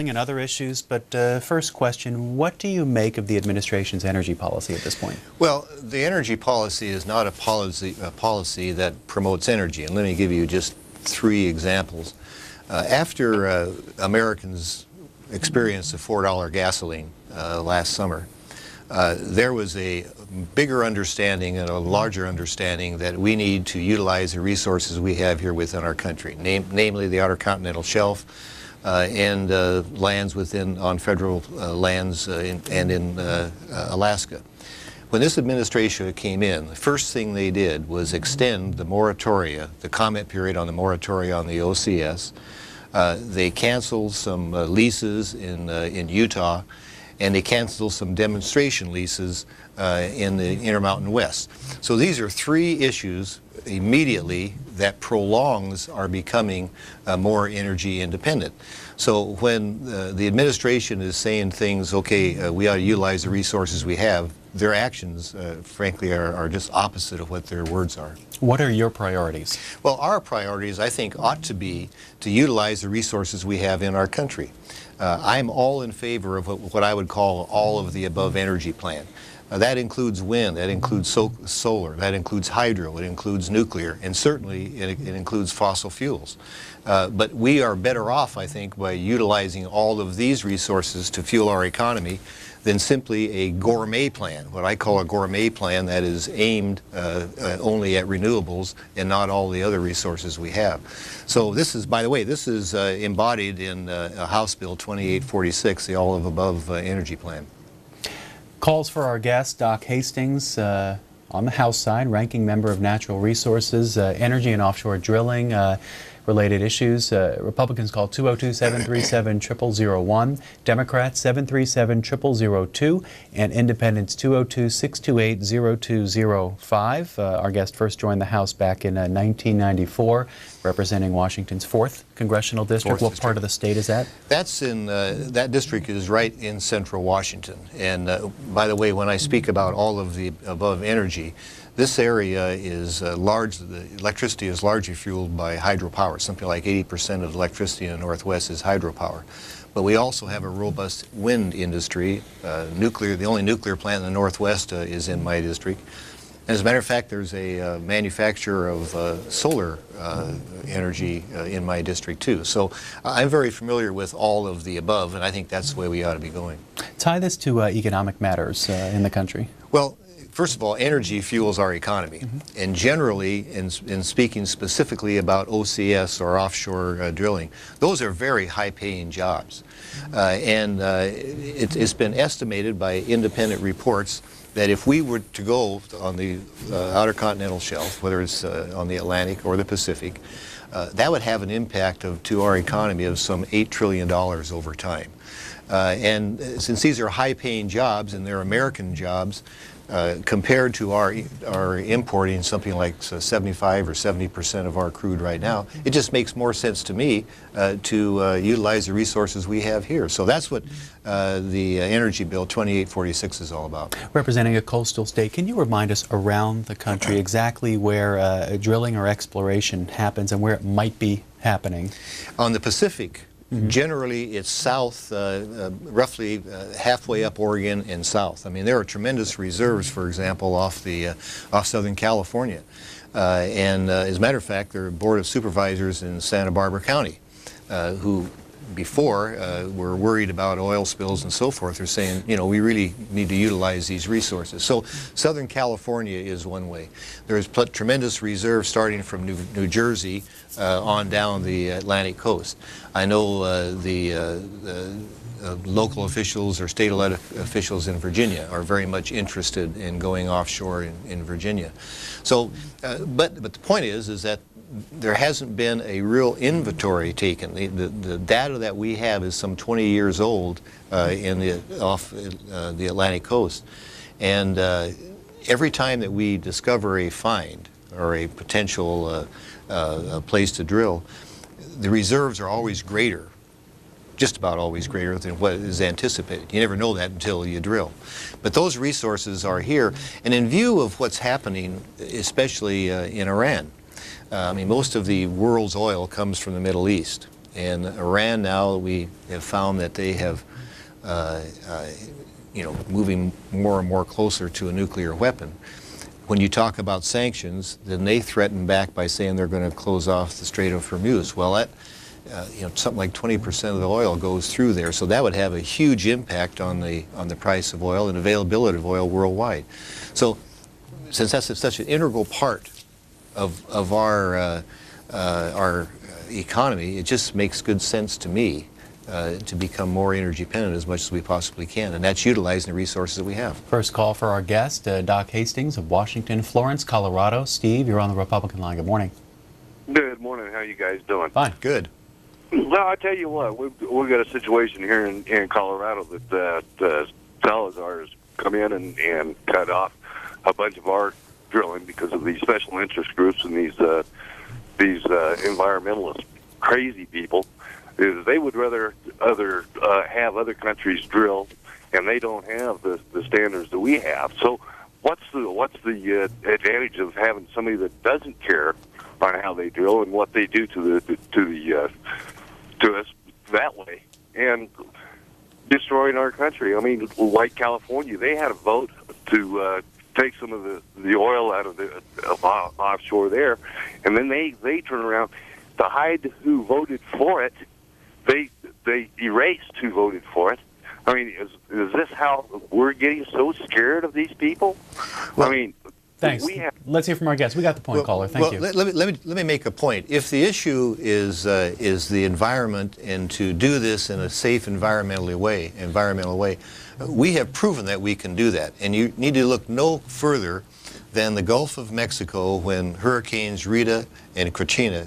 fracking and other issues, but first question, what do you make of the administration's energy policy at this point? Well, the energy policy is not a policy that promotes energy, and let me give you just three examples. After Americans experienced the $4 gasoline last summer, there was a bigger understanding and a larger understanding that we need to utilize the resources we have here within our country, namely the Outer Continental Shelf and lands on federal lands and in Alaska. When this administration came in, the first thing they did was extend the moratoria, the comment period on the moratoria on the OCS. They canceled some leases in Utah, and they canceled some demonstration leases in the Intermountain West. So these are three issues immediately that prolongs our becoming more energy independent. So when the administration is saying things, okay, we ought to utilize the resources we have, their actions, frankly, are just opposite of what their words are. What are your priorities? Well, our priorities, I think, ought to be to utilize the resources we have in our country. I'm all in favor of what I would call all of the above energy plan. That includes wind, that includes solar, that includes hydro, it includes nuclear, and certainly it includes fossil fuels. But we are better off, I think, by utilizing all of these resources to fuel our economy than simply a gourmet plan, what I call a gourmet plan that is aimed only at renewables and not all the other resources we have. So this is, by the way, this is embodied in House Bill 2846, the all of above energy plan. Calls for our guest, Doc Hastings, on the House side, ranking member of Natural Resources, Energy and Offshore Drilling, related issues. Republicans call 202-737-0001, Democrats 737-0002, and Independents 202-628-0205. Our guest first joined the House back in 1994, representing Washington's 4th congressional district. What part of the state is that? That's in, that district is right in central Washington. And by the way, when I speak about all of the above energy, this area is the electricity is largely fueled by hydropower. Something like 80% of the electricity in the Northwest is hydropower. But we also have a robust wind industry. The only nuclear plant in the Northwest is in my district. As a matter of fact, there's a manufacturer of solar energy in my district too. So I'm very familiar with all of the above, and I think that's the way we ought to be going. Tie this to economic matters in the country. Well, first of all, energy fuels our economy. And generally, in speaking specifically about OCS or offshore drilling, those are very high-paying jobs. It's been estimated by independent reports that if we were to go on the Outer Continental Shelf, whether it's on the Atlantic or the Pacific, that would have an impact to our economy of some $8 trillion over time. And since these are high-paying jobs and they're American jobs, compared to our importing something like 75 or 70% of our crude right now, it just makes more sense to me to utilize the resources we have here. So that's what the Energy Bill 2846 is all about. Representing a coastal state, can you remind us around the country exactly where drilling or exploration happens and where it might be happening? On the Pacific, generally, it's south, roughly halfway up Oregon and south. I mean, there are tremendous reserves, for example, off Southern California. As a matter of fact, there are Board of Supervisors in Santa Barbara County who before were worried about oil spills and so forth. They're saying, you know, we really need to utilize these resources. So Southern California is one way. There's tremendous reserves starting from New Jersey on down the Atlantic coast. I know the local officials or state-elected officials in Virginia are very much interested in going offshore in Virginia. So, but the point is that there hasn't been a real inventory taken. The data that we have is some 20 years old off the Atlantic coast. And every time that we discover a find or a potential place to drill, the reserves are always greater, just about always greater than what is anticipated. You never know that until you drill. But those resources are here. And in view of what's happening, especially in Iran, I mean, most of the world's oil comes from the Middle East. And Iran now, we have found that they have, moving more and more closer to a nuclear weapon. When you talk about sanctions, then they threaten back by saying they're going to close off the Strait of Hormuz. Well, that, something like 20% of the oil goes through there, so that would have a huge impact on the price of oil and availability of oil worldwide. So, since that's such an integral part of our economy, it just makes good sense to me to become more energy dependent as much as we possibly can, and that's utilizing the resources that we have. First call for our guest, Doc Hastings of Washington, Florence, Colorado. Steve, you're on the Republican line. Good morning. Good morning. How you guys doing? Fine. Good. Well, I tell you what, we've got a situation here in Colorado that Salazar has come in and cut off a bunch of our drilling because of these special interest groups and these environmentalist crazy people. Is they would rather have other countries drill, and they don't have the standards that we have. So, what's the advantage of having somebody that doesn't care on how they drill and what they do to us that way, and destroying our country? I mean, like California, they had a vote to take some of the oil out of the offshore there, and then they turn around to hide who voted for it. They erased who voted for it. I mean, is this how we're getting so scared of these people? Well, I mean, thanks. Let's hear from our guest. We got the point, caller. Thank you. Let me make a point. If the issue is the environment and to do this in a safe environmental way, we have proven that we can do that. And you need to look no further than the Gulf of Mexico when Hurricanes Rita and Katrina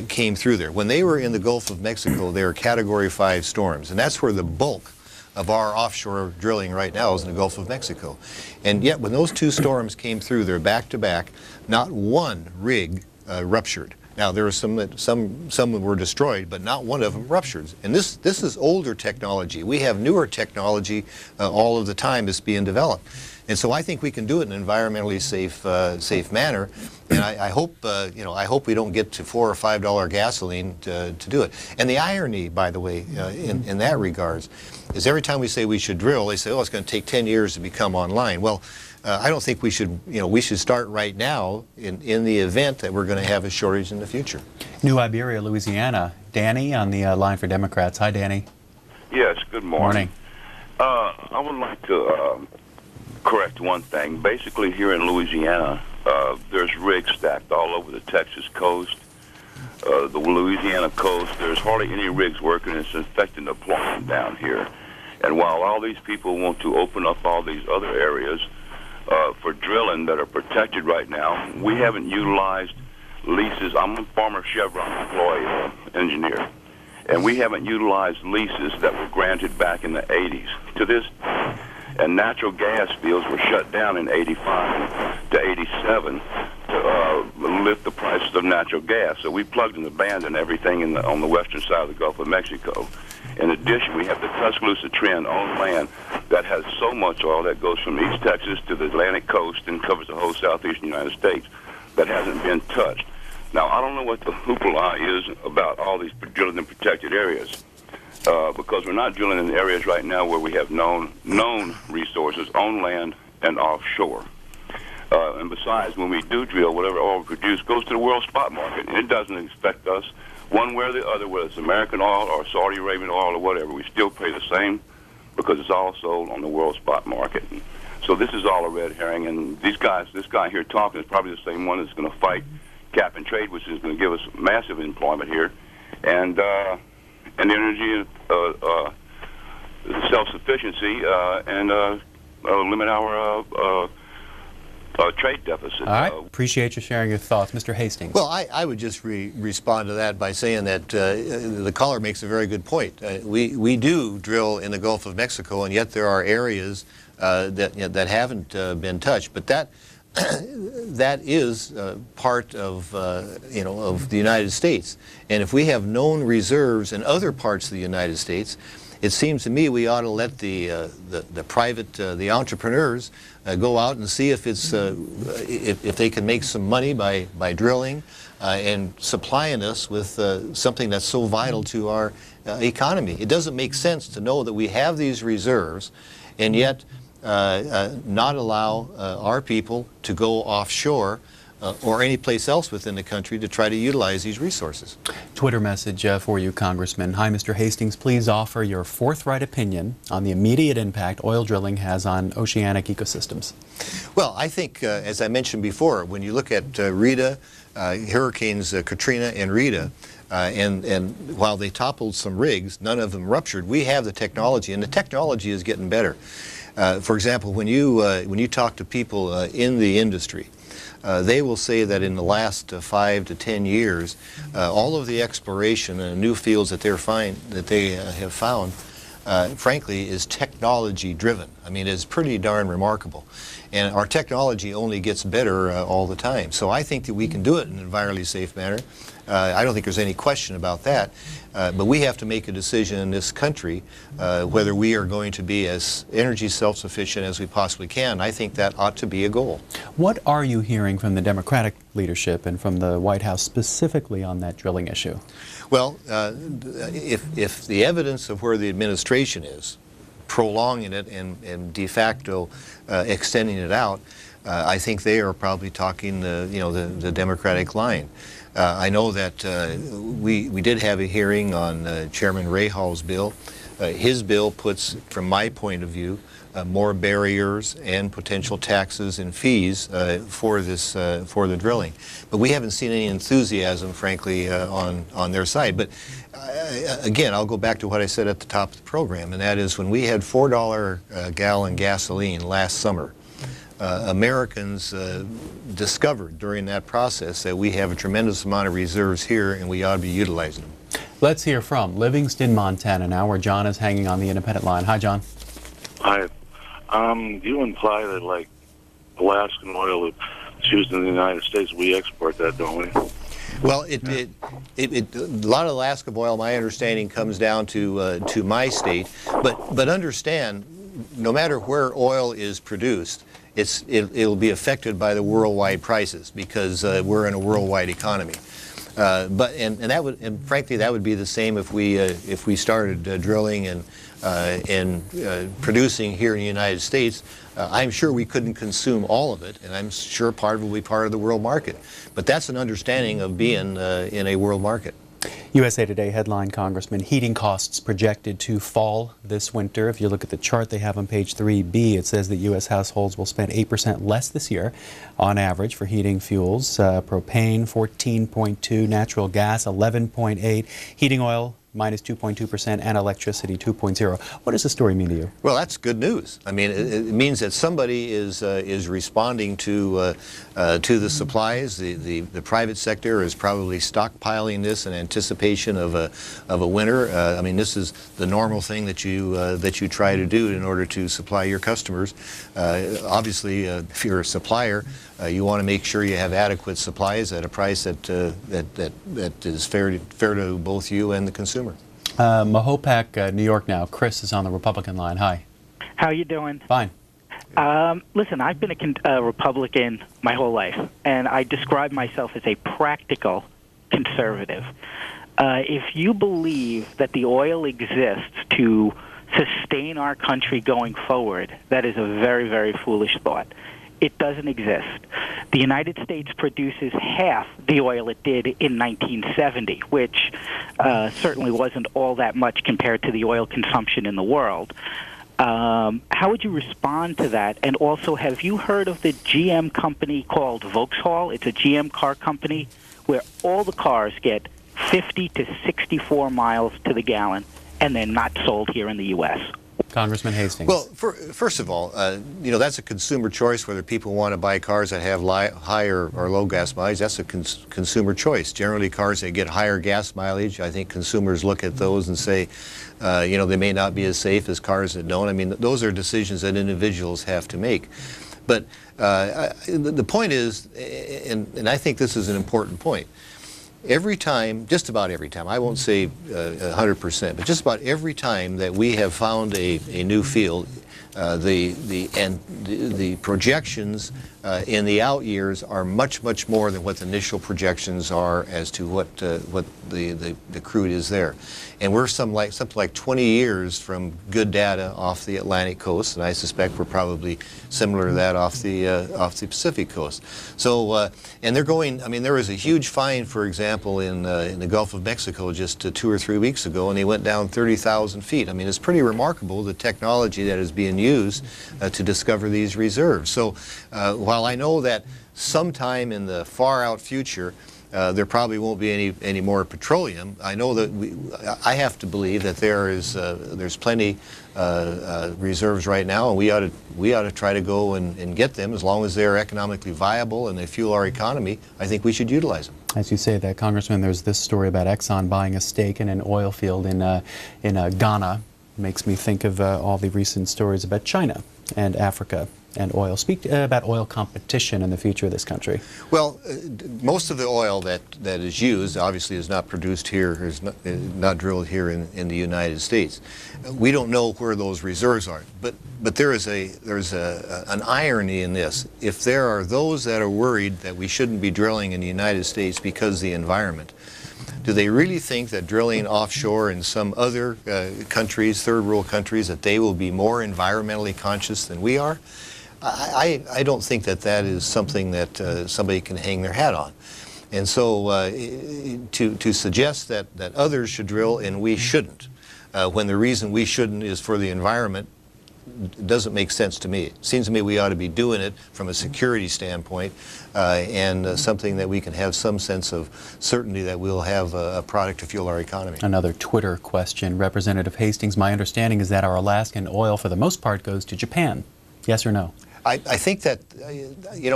came through there. When they were in the Gulf of Mexico, they were Category 5 storms, and that's where the bulk of our offshore drilling right now is in the Gulf of Mexico. And yet, when those two storms came through, they're back to back, not one rig ruptured. Now, there were some that were destroyed, but not one of them ruptured. And this is older technology. We have newer technology all of the time that's being developed. And so I think we can do it in an environmentally safe manner. And I hope we don't get to $4 or $5 gasoline to do it. And the irony, by the way, in that regards, is every time we say we should drill, they say, oh, it's going to take 10 years to become online. Well, I don't think we should. We should start right now in the event that we're going to have a shortage in the future. New Iberia, Louisiana. Danny on the line for Democrats. Hi, Danny. Yes. Good morning. I would like to correct one thing. Basically, here in Louisiana, there's rigs stacked all over the Texas coast, the Louisiana coast. There's hardly any rigs working. It's affecting the plumbing down here. And while all these people want to open up all these other areas for drilling that are protected right now, we haven't utilized leases. I'm a former Chevron employee, engineer, and we haven't utilized leases that were granted back in the 80s to this. And natural gas fields were shut down in 85 to 87 to lift the prices of natural gas. So we plugged and abandoned everything on the western side of the Gulf of Mexico. In addition, we have the Tuscaloosa Trend on land that has so much oil that goes from East Texas to the Atlantic coast and covers the whole southeastern United States that hasn't been touched. Now, I don't know what the hoopla is about all these drilling in protected areas. Because we're not drilling in areas right now where we have known resources on land and offshore. And besides, when we do drill, whatever oil we produce goes to the world spot market, and it doesn't affect us one way or the other, whether it's American oil or Saudi Arabian oil or whatever. We still pay the same because it's all sold on the world spot market. So this is all a red herring, and this guy here talking is probably the same one that's going to fight cap and trade, which is going to give us massive employment here, and energy, self-sufficiency, and limit our trade deficit. All right. Appreciate you sharing your thoughts. Mr. Hastings. Well, I would just respond to that by saying that the caller makes a very good point. We do drill in the Gulf of Mexico, and yet there are areas that haven't been touched. But that is part of the United States. And if we have known reserves in other parts of the United States, it seems to me we ought to let the private, the entrepreneurs go out and see if it's if they can make some money by drilling and supplying us with something that's so vital to our economy. It doesn't make sense to know that we have these reserves and yet not allow our people to go offshore or any place else within the country to try to utilize these resources. Twitter message for you, Congressman. Hi, Mr. Hastings. Please offer your forthright opinion on the immediate impact oil drilling has on oceanic ecosystems. Well, I think, as I mentioned before, when you look at Rita, Hurricanes Katrina and Rita, and while they toppled some rigs, none of them ruptured. We have the technology, and the technology is getting better. For example, when you talk to people in the industry, they will say that in the last 5 to 10 years, all of the exploration and new fields that they have found, frankly, is technology driven. I mean, it's pretty darn remarkable. And our technology only gets better all the time. So I think that we can do it in an environmentally safe manner. I don't think there's any question about that. But we have to make a decision in this country whether we are going to be as energy self-sufficient as we possibly can. I think that ought to be a goal. What are you hearing from the Democratic leadership and from the White House specifically on that drilling issue? Well, if the evidence of where the administration is, prolonging it and de facto extending it out, I think they are probably talking the Democratic line. I know that we did have a hearing on Chairman Rahal's bill. His bill puts, from my point of view, more barriers and potential taxes and fees for the drilling. But we haven't seen any enthusiasm, frankly, on their side. But again, I'll go back to what I said at the top of the program, and that is when we had $4 a gallon gasoline last summer, Americans discovered during that process that we have a tremendous amount of reserves here and we ought to be utilizing them. Let's hear from Livingston, Montana now, where John is hanging on the independent line. Hi, John. Hi. You imply that, like, Alaskan oil is used in the United States. We export that, don't we? Well, a lot of Alaska oil, my understanding, comes down to my state. But understand, no matter where oil is produced, it'll be affected by the worldwide prices because we're in a worldwide economy. And frankly, that would be the same if we started drilling and producing here in the United States. I'm sure we couldn't consume all of it, and I'm sure part of it will be part of the world market. But that's an understanding of being in a world market. USA Today headline, Congressman, heating costs projected to fall this winter. If you look at the chart they have on page 3B, it says that U.S. households will spend 8% less this year on average for heating fuels. Propane, 14.2%, natural gas, 11.8%, heating oil, minus 2.2%, and electricity 2.0%. What does the story mean to you? Well, that's good news. I mean, it means that somebody is responding to the supplies. The private sector is probably stockpiling this in anticipation of a winter. I mean, this is the normal thing that you try to do in order to supply your customers. Obviously, if you're a supplier, you want to make sure you have adequate supplies at a price that is fair to both you and the consumer. Mahopac, New York now. Chris is on the Republican line. Hi. How you doing? Fine. Listen, I've been a Republican my whole life, and I describe myself as a practical conservative. If you believe that the oil exists to sustain our country going forward, that is a very, very foolish thought. It doesn't exist. The United States produces half the oil it did in 1970, which certainly wasn't all that much compared to the oil consumption in the world. How would you respond to that? And also, have you heard of the GM company called Vauxhall? It's a GM car company where all the cars get 50 to 64 miles to the gallon, and they're not sold here in the U.S. Congressman Hastings. Well, first of all, that's a consumer choice whether people want to buy cars that have high or low gas mileage. That's a consumer choice. Generally, cars that get higher gas mileage, I think consumers look at those and say, they may not be as safe as cars that don't. I mean, those are decisions that individuals have to make. But the point is, and I think this is an important point, every time, just about every time, I won't say 100%, but just about every time that we have found a new field, the projections in the out years are much more than what the initial projections are as to what the crude is there, and we're something like 20 years from good data off the Atlantic coast, and I suspect we're probably similar to that off the Pacific coast. So and they're going. I mean, there was a huge find, for example, in the Gulf of Mexico just 2 or 3 weeks ago, and they went down 30,000 feet. I mean, it's pretty remarkable the technology that is being used to discover these reserves. So while I know that sometime in the far out future there probably won't be any more petroleum, I know that I have to believe that there's plenty reserves right now, and we ought to try to go and get them as long as they're economically viable and they fuel our economy. I think we should utilize them. As you say that, Congressman, there's this story about Exxon buying a stake in an oil field in Ghana. Makes me think of all the recent stories about China and Africa and oil. Speak about oil competition in the future of this country. Well, most of the oil that is used obviously is not produced here, is not drilled here in the United States. We don't know where those reserves are, but there's an irony in this. If there are those that are worried that we shouldn't be drilling in the United States because of the environment, do they really think that drilling offshore in some other countries, third world countries, that they will be more environmentally conscious than we are? I don't think that is something that somebody can hang their hat on. And so to suggest that others should drill and we shouldn't, when the reason we shouldn't is for the environment, doesn't make sense to me. It seems to me we ought to be doing it from a security standpoint and something that we can have some sense of certainty that we'll have a product to fuel our economy. Another Twitter question. Representative Hastings, my understanding is that our Alaskan oil for the most part goes to Japan. Yes or no? I think that,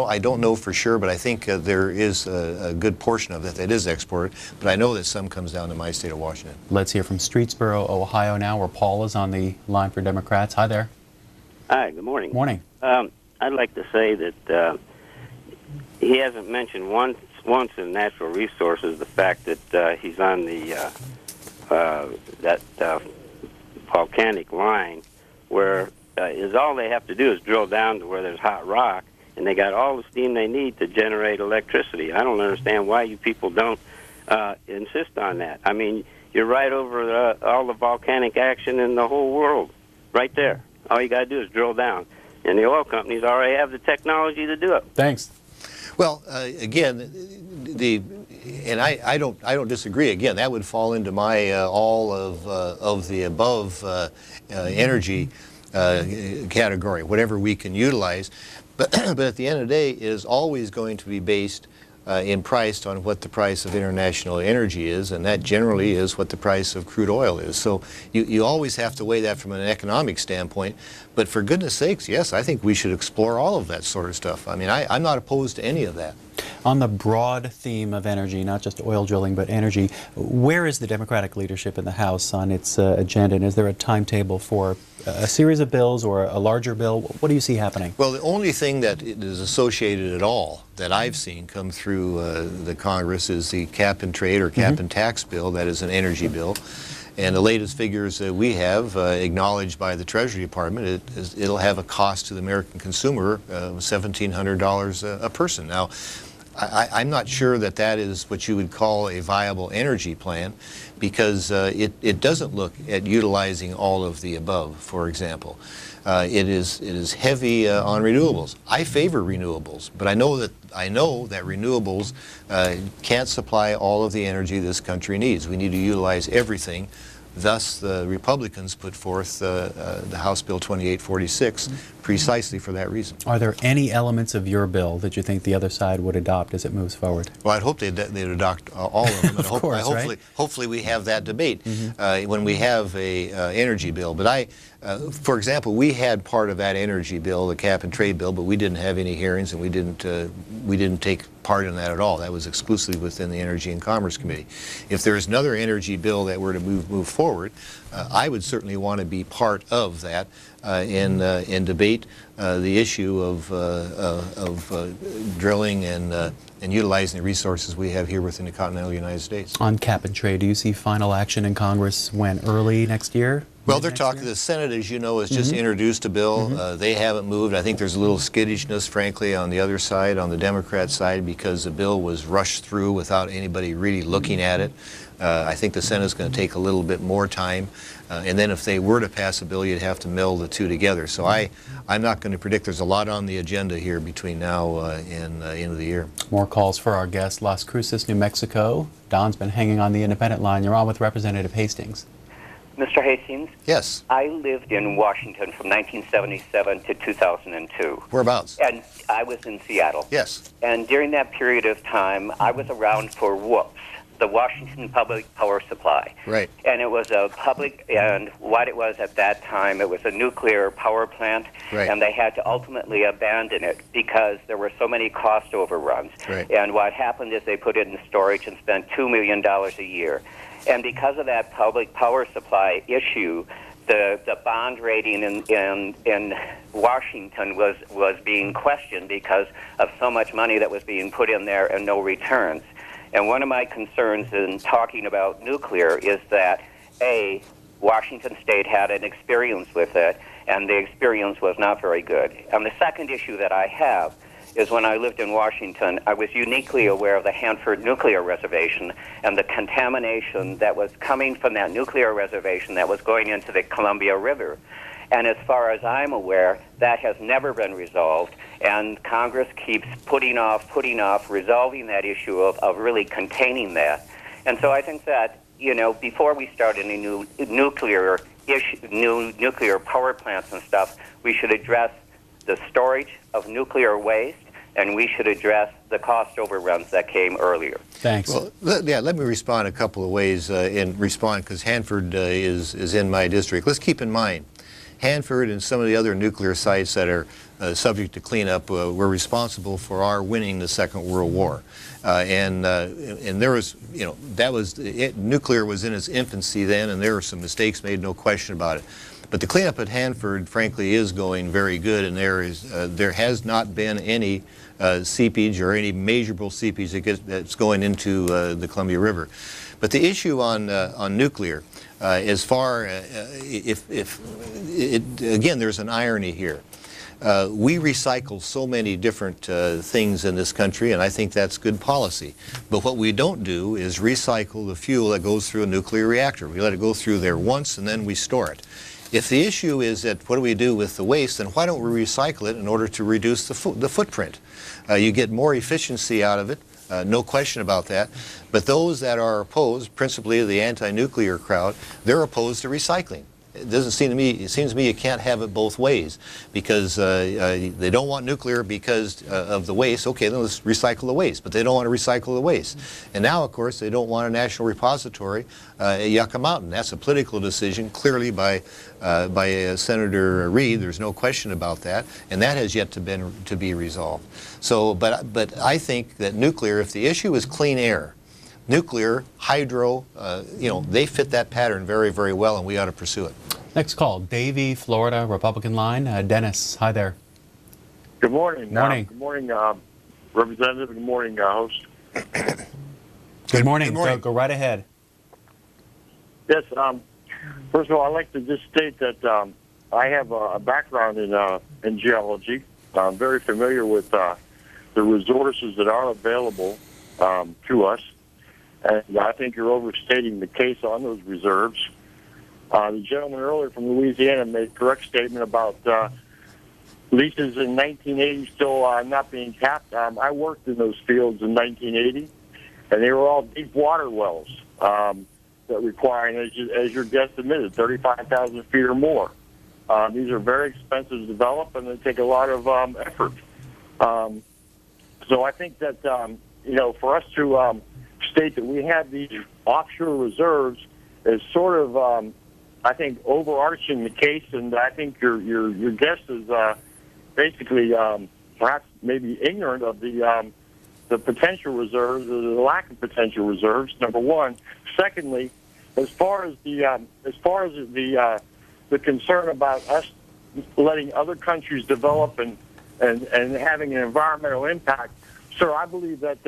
I don't know for sure, but I think there is a good portion of that is exported, but I know that some comes down to my state of Washington. Let's hear from Streetsboro, Ohio now, where Paul is on the line for Democrats. Hi there. Hi, good morning. Morning. I'd like to say that he hasn't mentioned once in natural resources the fact that he's on the that volcanic line where is all they have to do is drill down to where there's hot rock, and they got all the steam they need to generate electricity. I don't understand why you people don't insist on that. I mean, you're right over all the volcanic action in the whole world, right there. All you got to do is drill down, and the oil companies already have the technology to do it. Thanks. Well, again, I don't disagree. Again, that would fall into my all of the above energy category, whatever we can utilize. But at the end of the day, it is always going to be based in price on what the price of international energy is, and that generally is what the price of crude oil is. So you always have to weigh that from an economic standpoint. But for goodness sakes, yes, I think we should explore all of that sort of stuff. I mean, I'm not opposed to any of that. On the broad theme of energy, not just oil drilling, but energy, where is the Democratic leadership in the House on its agenda? And is there a timetable for a series of bills or a larger bill? What do you see happening? Well, the only thing that is associated at all that I've seen come through the Congress is the cap and trade or cap and tax bill. That is an energy bill. And the latest figures that we have, acknowledged by the Treasury Department, it'll have a cost to the American consumer of $1,700 a person. Now, I'm not sure that is what you would call a viable energy plan, because it doesn't look at utilizing all of the above, for example. It is heavy on renewables. I favor renewables, but I know that renewables can't supply all of the energy this country needs. We need to utilize everything. Thus, the Republicans put forth the House Bill 2846 precisely for that reason. Are there any elements of your bill that you think the other side would adopt as it moves forward? Well, I'd hope they'd adopt all of them. Of course, right? Hopefully we have that debate when we have a energy bill. But For example, we had part of that energy bill, the cap and trade bill, but we didn't have any hearings, and we didn't take part in that at all. That was exclusively within the Energy and Commerce Committee. If there's another energy bill that were to move forward, I would certainly want to be part of that and debate the issue of drilling and utilizing the resources we have here within the continental United States. On cap and trade, do you see final action in Congress when, early next year? Well, they're talking, the Senate, as you know, has just introduced a bill. They haven't moved. I think there's a little skittishness, frankly, on the other side, on the Democrat side, because the bill was rushed through without anybody really looking at it. I think the Senate's going to take a little bit more time. And then if they were to pass a bill, you'd have to meld the two together. So I'm not going to predict. There's a lot on the agenda here between now and the end of the year. More calls for our guest, Las Cruces, New Mexico. Don's been hanging on the independent line. You're on with Representative Hastings. Mr. Hastings? Yes. I lived in Washington from 1977 to 2002. Whereabouts? And I was in Seattle. Yes. And during that period of time, I was around for WPS, the Washington Public Power Supply. Right. And it was a public, and what it was at that time, it was a nuclear power plant. Right. And they had to ultimately abandon it because there were so many cost overruns. Right. And what happened is they put it in storage and spent $2 million a year. And because of that public power supply issue, the bond rating in Washington was being questioned because of so much money that was being put in there and no returns. And one of my concerns in talking about nuclear is that, A, Washington State had an experience with it, and the experience was not very good. And the second issue that I have is when I lived in Washington, I was uniquely aware of the Hanford Nuclear Reservation and the contamination that was coming from that nuclear reservation that was going into the Columbia River. And as far as I'm aware, that has never been resolved, and Congress keeps putting off resolving that issue of really containing that. And so I think that, before we start any new nuclear power plants and stuff, we should address the storage of nuclear waste, and we should address the cost overruns that came earlier. Thanks. Well, let me respond a couple of ways because Hanford is in my district. Let's keep in mind, Hanford and some of the other nuclear sites that are subject to cleanup were responsible for our winning the Second World War. And there was, that was, nuclear was in its infancy then, and there were some mistakes made, no question about it. But the cleanup at Hanford, frankly, is going very good, and there has not been any seepage or any measurable seepage that's going into the Columbia River. But the issue on nuclear, again, there's an irony here. We recycle so many different things in this country, and I think that's good policy. But what we don't do is recycle the fuel that goes through a nuclear reactor. We let it go through there once, and then we store it. If the issue is that what do we do with the waste, then why don't we recycle it in order to reduce the footprint? You get more efficiency out of it, no question about that. But those that are opposed, principally the anti-nuclear crowd, they're opposed to recycling. It doesn't seem to me, it seems to me you can't have it both ways, because they don't want nuclear because of the waste. Okay, then let's recycle the waste, but they don't want to recycle the waste. And now, of course, they don't want a national repository at Yucca Mountain. That's a political decision, clearly by Senator Reid. There's no question about that, and that has yet to be resolved. So, but I think that nuclear, if the issue is clean air, nuclear, hydro, they fit that pattern very, very well, and we ought to pursue it. Next call, Davie, Florida, Republican line. Dennis, hi there. Good morning. Morning. Good morning, Representative. Good morning, host. Good morning. Good morning. Go right ahead. Yes. First of all, I'd like to just state that I have a background in geology. I'm very familiar with the resources that are available to us. And I think you're overstating the case on those reserves. The gentleman earlier from Louisiana made a correct statement about leases in 1980 still not being tapped. I worked in those fields in 1980, and they were all deep water wells that require, and as your guest admitted, 35,000 feet or more. These are very expensive to develop, and they take a lot of effort. So I think that, for us to state that we have these offshore reserves is sort of I think, overarching the case, and I think your guest is basically perhaps maybe ignorant of the potential reserves or the lack of potential reserves. Number one. Secondly, as far as the concern about us letting other countries develop and having an environmental impact, sir, I believe that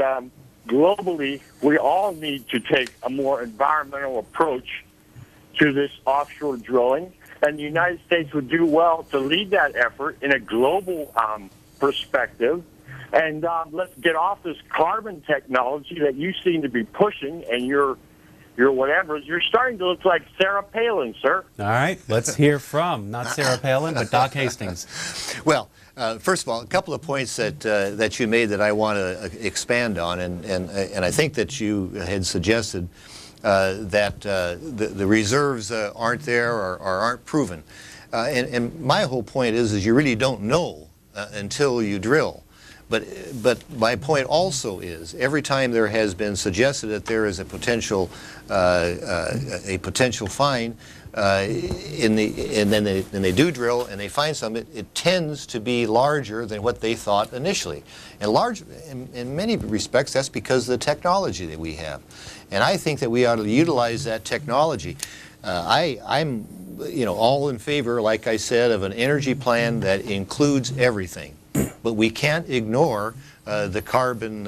globally we all need to take a more environmental approach to this offshore drilling, and the United States would do well to lead that effort in a global perspective. And let's get off this carbon technology that you seem to be pushing, and you're starting to look like Sarah Palin, sir. All right, let's hear from, not Sarah Palin, but Doc Hastings. Well, first of all, a couple of points that you made that I want to expand on, and I think that you had suggested that the reserves aren't there or aren't proven. And my whole point is you really don't know until you drill. But my point also is every time there has been suggested that there is a potential find, and then they do drill and they find some, it tends to be larger than what they thought initially. And in many respects, that's because of the technology that we have. And I think that we ought to utilize that technology. I'm all in favor, like I said, of an energy plan that includes everything. But we can't ignore the carbon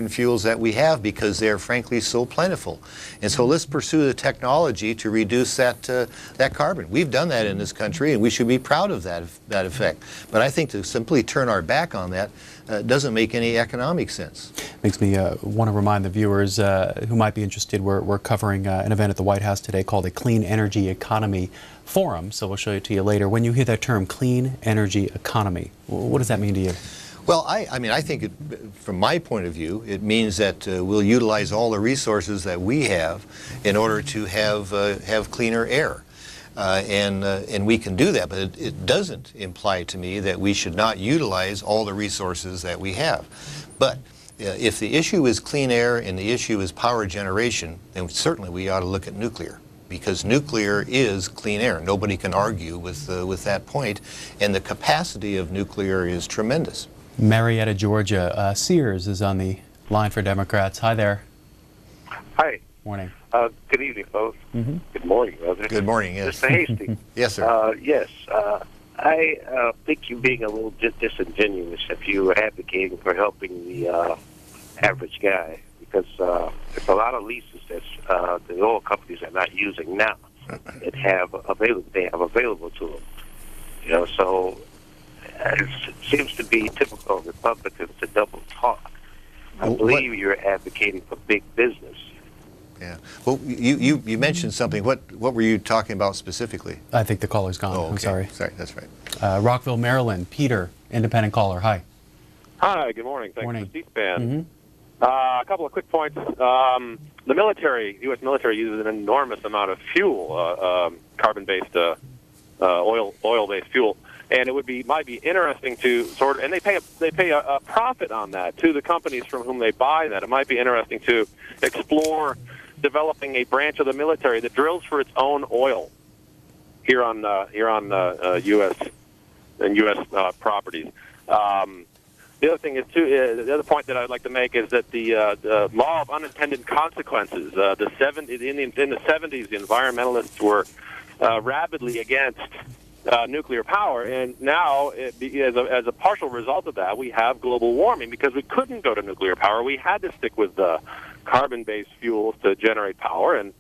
fuels that we have because they're frankly so plentiful. And so let's pursue the technology to reduce that carbon. We've done that in this country, and we should be proud of that effect. But I think to simply turn our back on that doesn't make any economic sense. Makes me want to remind the viewers who might be interested, we're covering an event at the White House today called a Clean Energy Economy Forum, so we'll show it to you later. When you hear that term, clean energy economy, what does that mean to you? Well, I think from my point of view, it means that we'll utilize all the resources that we have in order to have cleaner air. And we can do that, but it doesn't imply to me that we should not utilize all the resources that we have. But if the issue is clean air and the issue is power generation, then certainly we ought to look at nuclear, because nuclear is clean air. Nobody can argue with that point, and the capacity of nuclear is tremendous. Marietta, Georgia. Sears is on the line for Democrats. Hi there. Hi. Morning. Good evening, folks. Mm-hmm. Good morning, brother. Good morning, yes. Mr. Hastings. Yes, sir. Yes. I think you're being a little disingenuous if you're advocating for helping the average guy, because there's a lot of leases that the oil companies are not using now that have available to them. So it seems to be typical of Republicans to double talk. I believe you're advocating for big business. Yeah. Well, you mentioned something. What were you talking about specifically? I think the caller's gone. Oh, okay. I'm sorry. Sorry, that's right. Rockville, Maryland. Peter, independent caller. Hi. Hi. Good morning. Thanks Morning. for the C-SPAN. A couple of quick points. The military, U.S. military, uses an enormous amount of fuel, carbon-based, oil-based fuel, and it might be interesting to and they pay a profit on that to the companies from whom they buy that. It might be interesting to explore developing a branch of the military that drills for its own oil here on U.S. and U.S. properties. The other thing is the other point that I'd like to make is that the law of unintended consequences. In the 70s, the environmentalists were rabidly against nuclear power, and now, as a partial result of that, we have global warming because we couldn't go to nuclear power. We had to stick with carbon-based fuels to generate power, and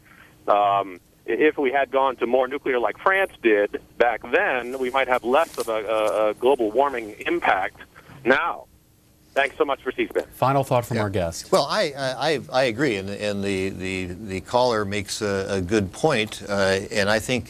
if we had gone to more nuclear like France did back then, we might have less of a global warming impact now. Thanks so much for C-SPAN. Final thought from our guest. Well, I agree, and the caller makes a good point, and I think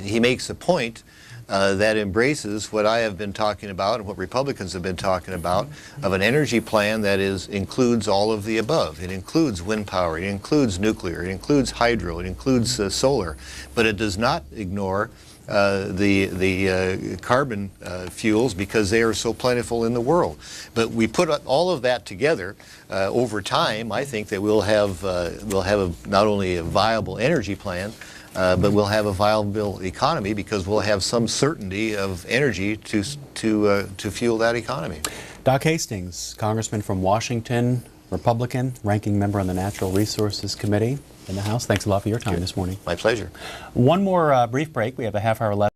he makes a point that embraces what I have been talking about and what Republicans have been talking about of an energy plan that includes all of the above. It includes wind power, it includes nuclear, it includes hydro, it includes solar, but it does not ignore the carbon fuels because they are so plentiful in the world. But we put all of that together over time. I think that we'll have not only a viable energy plan, but we'll have a viable economy because we'll have some certainty of energy to fuel that economy. Doc Hastings, Congressman from Washington, Republican, ranking member on the Natural Resources Committee in the House. Thanks a lot for your time this morning. My pleasure. One more brief break. We have a half hour left.